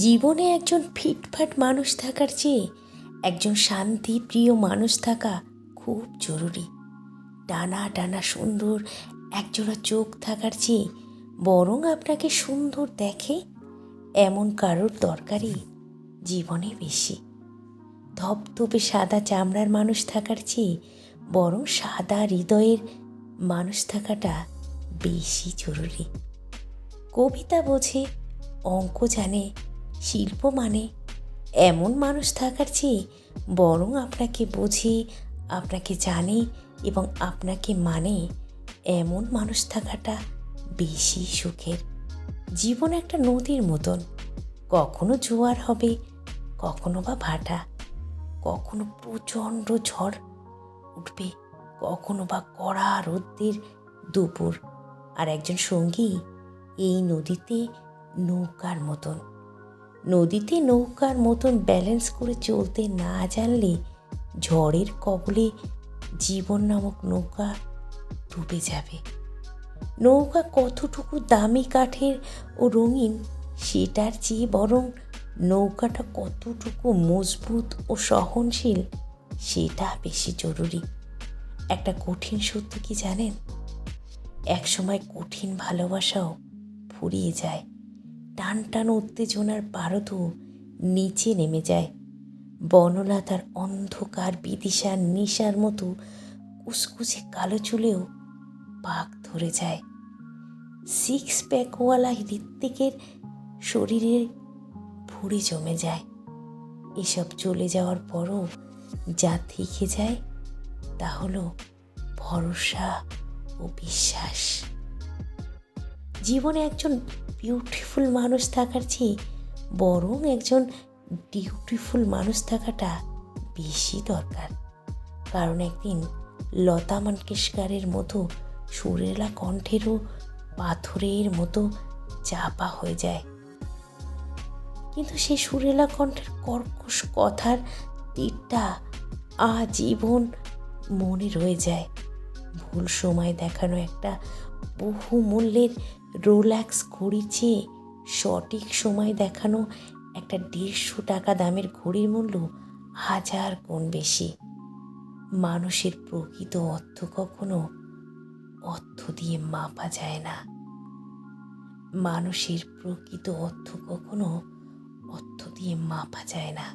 জীবনে একজন ফিটফাট মানুষ থাকার চেয়ে একজন শান্তিপ্রিয় মানুষ থাকা খুব জরুরি। টানা টানা সুন্দর একজোড়া চোখ থাকার চেয়ে বরং আপনাকে সুন্দর দেখে এমন কারোর দরকারই জীবনে বেশি। ধপধপে সাদা চামড়ার মানুষ থাকার চেয়ে বরং সাদা হৃদয়ের মানুষ থাকাটা বেশি জরুরি। কবিতা বোঝে, অঙ্ক জানে, শিল্প মানে এমন মানুষ থাকার চেয়ে বরং আপনাকে বোঝে, আপনাকে জানে এবং আপনাকে মানে এমন মানুষ থাকাটা বেশি সুখের। জীবন একটা নদীর মতন, কখনো জোয়ার হবে, কখনো বা ভাটা, কখনো প্রচণ্ড ঝড় উঠবে, কখনো বা কড়া রোদ্রের দুপুর। আর একজন সঙ্গী এই নদীতে নৌকার মতন। নদীতে নৌকার মতন ব্যালেন্স করে চলতে না জানলে ঝড়ের কবলে জীবন নামক নৌকা ডুবে যাবে। নৌকা কতটুকু দামি কাঠের ও রঙিন সেটার চেয়ে বরং নৌকাটা কতটুকু মজবুত ও সহনশীল সেটা বেশি জরুরি। একটা কঠিন সত্য কি জানেন? একসময় কঠিন ভালোবাসাও ফুরিয়ে যায়, টান টান উত্তেজনার পারদও নিচে নেমে যায়। বনলতার অন্ধকার বিদিশার নেশার মতো কুচকুচে কালো চুলেও পাক ধরে যায়। সিক্স প্যাকওয়ালা হৃত্বিকের শরীরে ভুঁড়ি জমে যায়। এসব চলে যাওয়ার পরও যা থেকে যায় তা হলো ভরসা ও বিশ্বাস। জীবনে একজন বিউটিফুল মানুষ থাকার চেয়ে বরং একজন ডিউটিফুল মানুষ থাকাটা বেশি দরকার। কারণ একদিন লতা মঙ্গেশকরের মতো সুরেলা কণ্ঠেরও পাথরের মতো চাপা হয়ে যায়, কিন্তু সে সুরেলা কণ্ঠের কর্কশ কথার তীরটা আজীবন মনে রয়ে যায়। ভুল সময় দেখানো একটা বহু মূল্যের রোল্যাক্স ঘড়ির চেয়ে সঠিক সময় দেখানো একটা 150 টাকা দামের ঘড়ির মূল্য 1000 গুণ বেশি। মানুষের প্রকৃত অর্থ কখনো অর্থ দিয়ে মাপা যায় না। মানুষের প্রকৃত অর্থ কখনো অর্থ দিয়ে মাপা যায় না।